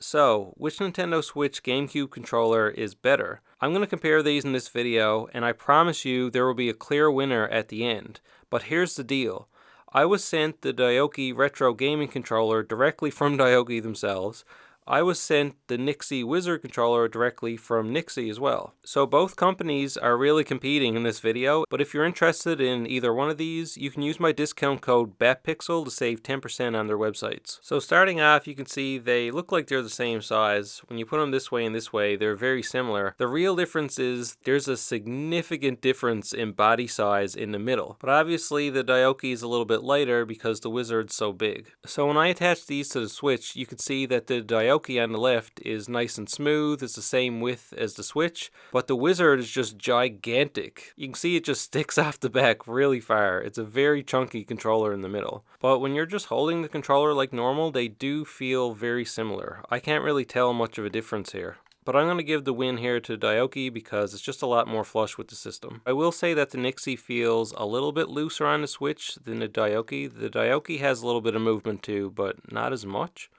So, which Nintendo Switch GameCube controller is better? I'm going to compare these in this video, and I promise you there will be a clear winner at the end. But here's the deal. I was sent the DOYOKY Retro Gaming controller directly from DOYOKY themselves. I was sent the NYXI Wizard controller directly from NYXI as well. So both companies are really competing in this video, but if you're interested in either one of these, you can use my discount code BATPIXEL to save 10% on their websites. So starting off, you can see they look like they're the same size. When you put them this way and this way, they're very similar. The real difference is there's a significant difference in body size in the middle. But obviously the DOYOKY is a little bit lighter because the Wizard's so big. So when I attach these to the Switch, you can see that the DOYOKY on the left is nice and smooth. It's the same width as the Switch, but the Wizard is just gigantic. You can see it just sticks off the back really far. It's a very chunky controller in the middle. But when you're just holding the controller like normal, they do feel very similar. I can't really tell much of a difference here. But I'm going to give the win here to DOYOKY because it's just a lot more flush with the system. I will say that the NYXI feels a little bit looser on the Switch than the DOYOKY. The DOYOKY has a little bit of movement too, but not as much.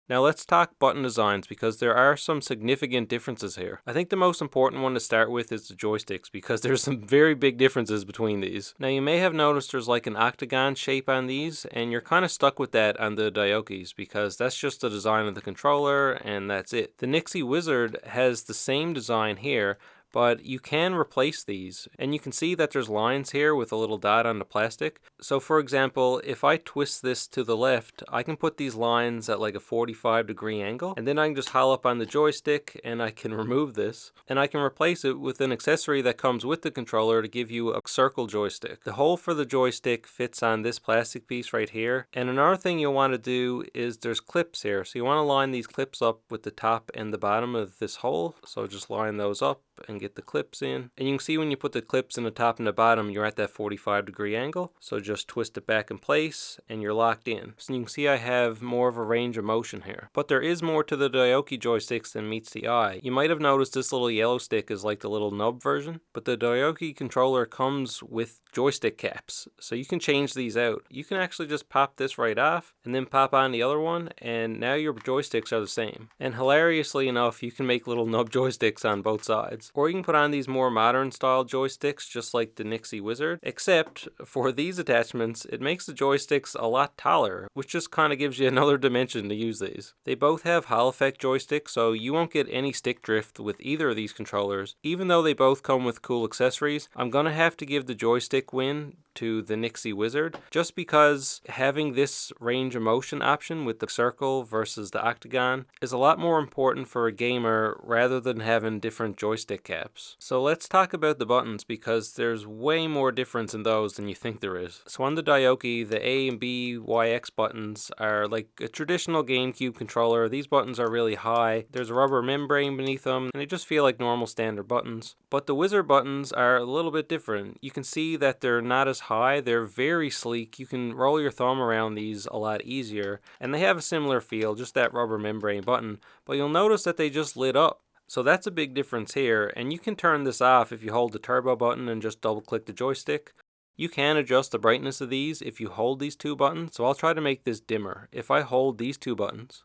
Now let's talk button designs because there are some significant differences here. I think the most important one to start with is the joysticks because there's some very big differences between these. Now you may have noticed there's like an octagon shape on these, and you're kind of stuck with that on the DOYOKYs because that's just the design of the controller and that's it. The NYXI Wizard has the same design here, but you can replace these, and you can see that there's lines here with a little dot on the plastic. So for example, if I twist this to the left, I can put these lines at like a 45-degree angle, and then I can just haul up on the joystick and I can remove this, and I can replace it with an accessory that comes with the controller to give you a circle joystick. The hole for the joystick fits on this plastic piece right here, and another thing you'll want to do is there's clips here, so you want to line these clips up with the top and the bottom of this hole, so just line those up and get the clips in. And you can see when you put the clips in the top and the bottom, you're at that 45-degree angle. So just twist it back in place and you're locked in. So you can see I have more of a range of motion here. But there is more to the DOYOKY joysticks than meets the eye. You might have noticed this little yellow stick is like the little nub version, but the DOYOKY controller comes with joystick caps. So you can change these out. You can actually just pop this right off and then pop on the other one, and now your joysticks are the same. And hilariously enough, you can make little nub joysticks on both sides. Or you can put on these more modern style joysticks just like the NYXI Wizard, except for these attachments it makes the joysticks a lot taller, which just kind of gives you another dimension to use these. They both have Hall effect joysticks, so you won't get any stick drift with either of these controllers. Even though they both come with cool accessories, I'm gonna have to give the joystick win to the NYXI Wizard just because having this range of motion option with the circle versus the octagon is a lot more important for a gamer rather than having different joystick caps. So let's talk about the buttons because there's way more difference in those than you think there is. So on the DOYOKY, the A and B, Y, X buttons are like a traditional GameCube controller. These buttons are really high. There's a rubber membrane beneath them and they just feel like normal standard buttons. But the Wizard buttons are a little bit different. You can see that they're not as high. They're very sleek. You can roll your thumb around these a lot easier, and they have a similar feel, just that rubber membrane button, but you'll notice that they just lit up. So that's a big difference here, and you can turn this off if you hold the turbo button and just double click the joystick. You can adjust the brightness of these if you hold these two buttons, so I'll try to make this dimmer. If I hold these two buttons,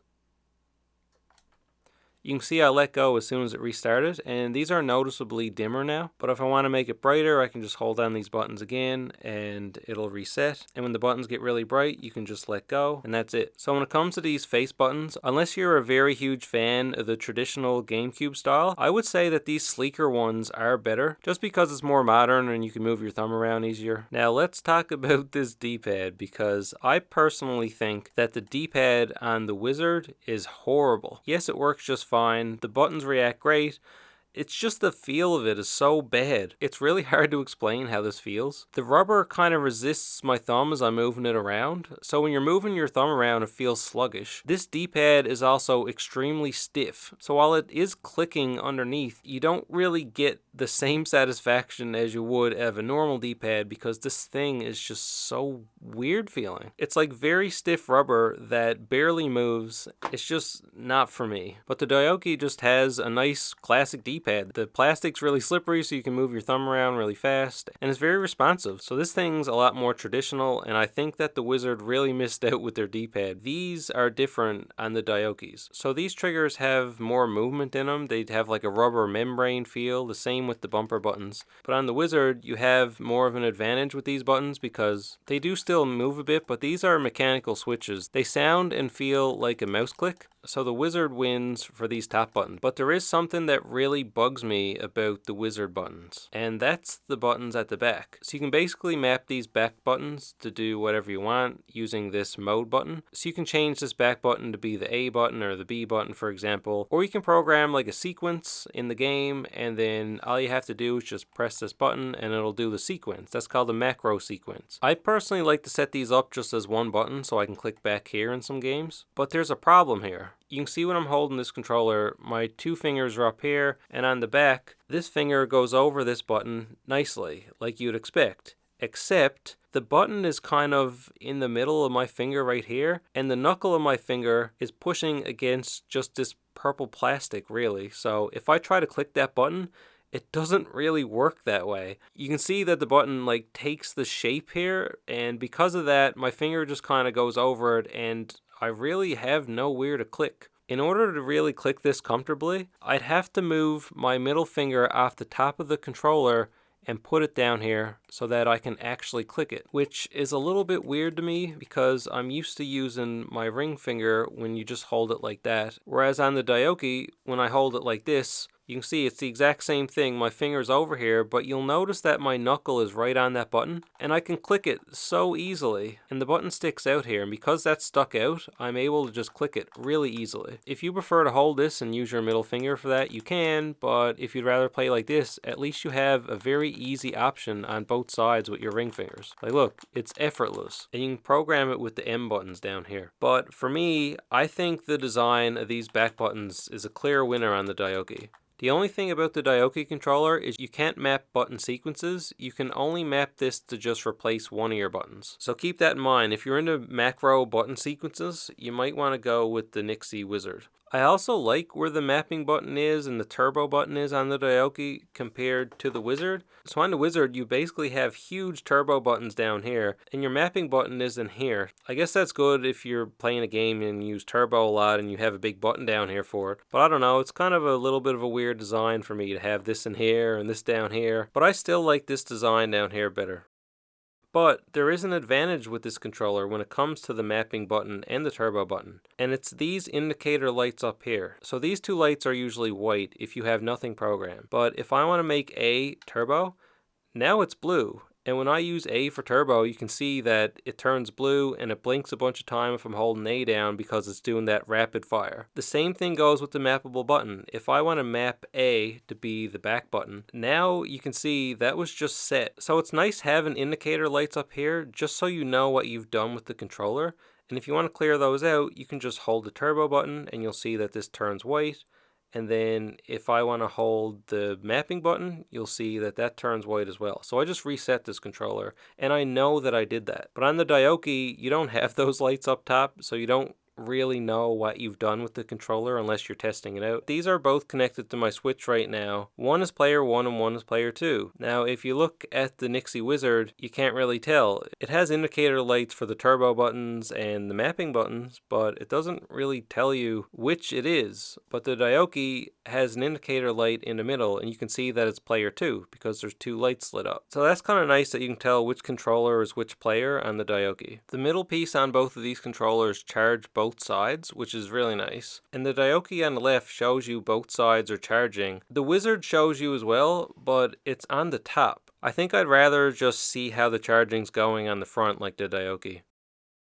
you can see I let go as soon as it restarted, and these are noticeably dimmer now. But if I want to make it brighter, I can just hold down these buttons again and it'll reset. And when the buttons get really bright, you can just let go, and that's it. So when it comes to these face buttons, unless you're a very huge fan of the traditional GameCube style, I would say that these sleeker ones are better just because it's more modern and you can move your thumb around easier. Now let's talk about this D-pad because I personally think that the D-pad on the Wizard is horrible. Yes, it works just fine. The buttons react great. It's just the feel of it is so bad. It's really hard to explain how this feels. The rubber kind of resists my thumb as I'm moving it around, so when you're moving your thumb around it feels sluggish. This D-pad is also extremely stiff, so while it is clicking underneath, you don't really get the same satisfaction as you would of a normal D-pad because this thing is just so weird feeling. It's like very stiff rubber that barely moves. It's just not for me. But the DOYOKY just has a nice classic D-pad D-pad. The plastic's really slippery so you can move your thumb around really fast, and it's very responsive. So this thing's a lot more traditional, and I think that the Wizard really missed out with their D-pad. These are different on the DOYOKYs. So these triggers have more movement in them. They have like a rubber membrane feel, the same with the bumper buttons. But on the Wizard, you have more of an advantage with these buttons because they do still move a bit, but these are mechanical switches. They sound and feel like a mouse click. So the Wizard wins for these top buttons. But there is something that really bugs me about the Wizard buttons, and that's the buttons at the back. So you can basically map these back buttons to do whatever you want using this mode button. So you can change this back button to be the A button or the B button, for example, or you can program like a sequence in the game, and then all you have to do is just press this button and it'll do the sequence. That's called a macro sequence. I personally like to set these up just as one button so I can click back here in some games, but there's a problem here. You can see when I'm holding this controller, my two fingers are up here, and on the back, this finger goes over this button nicely, like you'd expect. Except, the button is kind of in the middle of my finger right here, and the knuckle of my finger is pushing against just this purple plastic, really. So if I try to click that button, it doesn't really work that way. You can see that the button like takes the shape here, and because of that, my finger just kind of goes over it, and I really have nowhere to click. In order to really click this comfortably, I'd have to move my middle finger off the top of the controller and put it down here so that I can actually click it, which is a little bit weird to me because I'm used to using my ring finger when you just hold it like that. Whereas on the DOYOKY, when I hold it like this, you can see it's the exact same thing. My finger's over here, but you'll notice that my knuckle is right on that button, and I can click it so easily, and the button sticks out here, and because that's stuck out, I'm able to just click it really easily. If you prefer to hold this and use your middle finger for that, you can, but if you'd rather play like this, at least you have a very easy option on both sides with your ring fingers. Like look, it's effortless, and you can program it with the M buttons down here. But for me, I think the design of these back buttons is a clear winner on the DOYOKY. The only thing about the DOYOKY controller is you can't map button sequences. You can only map this to just replace one of your buttons. So keep that in mind. If you're into macro button sequences, you might want to go with the NYXI Wizard. I also like where the mapping button is and the turbo button is on the DOYOKY compared to the Wizard. So on the Wizard, you basically have huge turbo buttons down here, and your mapping button is in here. I guess that's good if you're playing a game and use turbo a lot and you have a big button down here for it. But I don't know, it's kind of a little bit of a weird design for me to have this in here and this down here. But I still like this design down here better. But there is an advantage with this controller when it comes to the mapping button and the turbo button, and it's these indicator lights up here. So these two lights are usually white if you have nothing programmed, but if I want to make A turbo, now it's blue. And when I use A for turbo, you can see that it turns blue and it blinks a bunch of time if I'm holding A down because it's doing that rapid fire. The same thing goes with the mappable button. If I want to map A to be the back button, now you can see that was just set. So it's nice having indicator lights up here just so you know what you've done with the controller. And if you want to clear those out, you can just hold the turbo button and you'll see that this turns white. And then if I want to hold the mapping button, you'll see that that turns white as well. So I just reset this controller, and I know that I did that. But on the DOYOKY, you don't have those lights up top, so you don't really know what you've done with the controller unless you're testing it out. These are both connected to my Switch right now. One is player 1 and one is player 2. Now if you look at the NYXI Wizard, you can't really tell. It has indicator lights for the turbo buttons and the mapping buttons, but it doesn't really tell you which it is. But the DOYOKY has an indicator light in the middle, and you can see that it's player 2 because there's two lights lit up. So that's kind of nice that you can tell which controller is which player on the DOYOKY. The middle piece on both of these controllers charge both sides, which is really nice. And the DOYOKY on the left shows you both sides are charging. The Wizard shows you as well, but it's on the top. I think I'd rather just see how the charging's going on the front like the DOYOKY.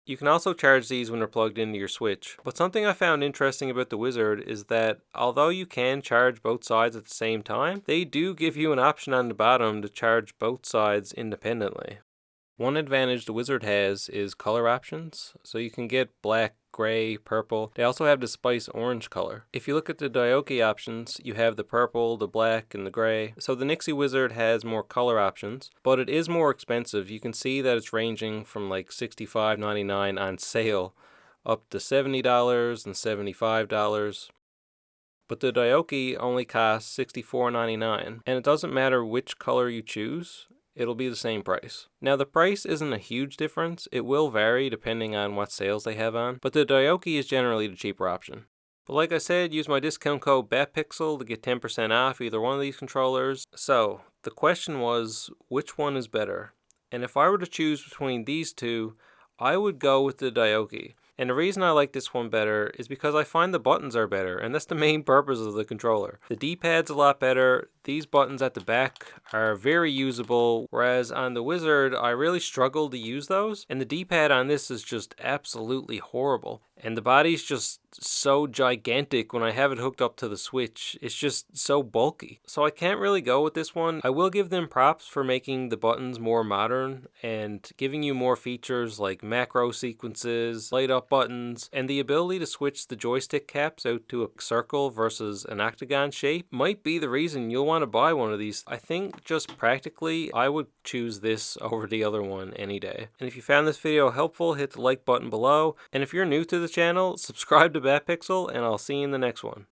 You can also charge these when they're plugged into your Switch. But something I found interesting about the Wizard is that although you can charge both sides at the same time, they do give you an option on the bottom to charge both sides independently. One advantage the Wizard has is color options, so you can get black, gray, purple. They also have the spice orange color. If you look at the DOYOKY options, you have the purple, the black, and the gray. So the NYXI Wizard has more color options, but it is more expensive. You can see that it's ranging from like $65.99 on sale up to $70 and $75. but the DOYOKY only costs $64.99, and it doesn't matter which color you choose, it'll be the same price. Now the price isn't a huge difference, it will vary depending on what sales they have on, but the DOYOKY is generally the cheaper option. But like I said, use my discount code BATPIXEL to get 10% off either one of these controllers. So, the question was, which one is better? And if I were to choose between these two, I would go with the DOYOKY. And the reason I like this one better is because I find the buttons are better, and that's the main purpose of the controller. The D-pad's a lot better, these buttons at the back are very usable, whereas on the Wizard, I really struggle to use those, and the D-pad on this is just absolutely horrible. And the body's just so gigantic when I have it hooked up to the Switch. It's just so bulky. So I can't really go with this one. I will give them props for making the buttons more modern and giving you more features like macro sequences, light up buttons, and the ability to switch the joystick caps out to a circle versus an octagon shape might be the reason you'll want to buy one of these. I think just practically, I would choose this over the other one any day. And if you found this video helpful, hit the like button below. And if you're new to the channel, subscribe to BatPixel, and I'll see you in the next one.